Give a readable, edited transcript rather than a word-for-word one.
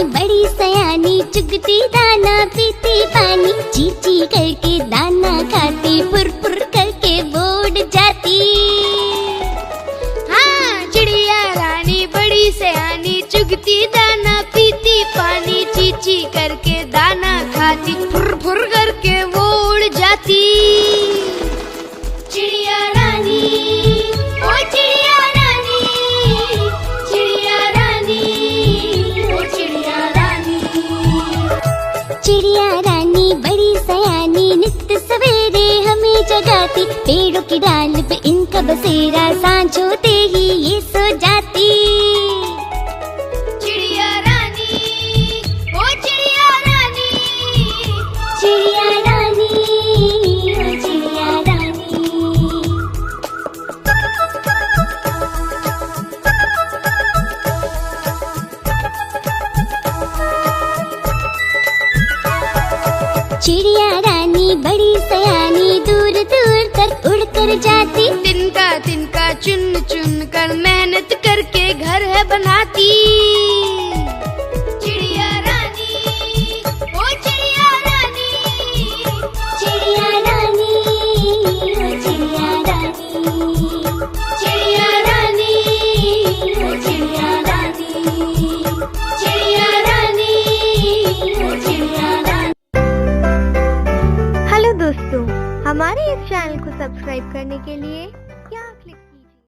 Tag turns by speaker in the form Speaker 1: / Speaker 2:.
Speaker 1: रानी बड़ी सयानी, चुगती दाना पीती पानी, चींची करके दाना खाती, फुर फुर करके बोर्ड जाती।
Speaker 2: हाँ, चिड़िया रानी बड़ी सयानी, चुगती दाना पीती पानी, चींची करके दाना खाती, फुर फुर करके वो उड़ जाती।
Speaker 1: चिड़िया रानी, ओ चिड़िया रानी, चिड़िया रानी, ओ चिड़िया रानी। चिड़िया रानी बड़ी सयानी, नित्य सवेरे हमें जगाती, पेड़ों की डाल पे इनका बसेरा, सांझ होते ही ये सो जाती।
Speaker 2: चिड़िया रानी, ओ चिड़िया रानी,
Speaker 1: चिड़िया रानी, ओ चिड़िया रानी। चिड़िया रानी बड़ी सयानी, दूर दूर तक उड़ कर जाती,
Speaker 2: तिनका तिनका चुन चुन कर मेहनत करके घर है बनाती। चिड़िया रानी, ओ चिड़िया रानी,
Speaker 1: चिड़िया रानी, ओ चिड़िया रानी, चिड़िया रानी, ओ चिड़िया रानी, चिड़िया रानी, ओ चिड़िया रानी।
Speaker 3: हेलो दोस्तों, हमारे इस चैनल को सब्सक्राइब करने के लिए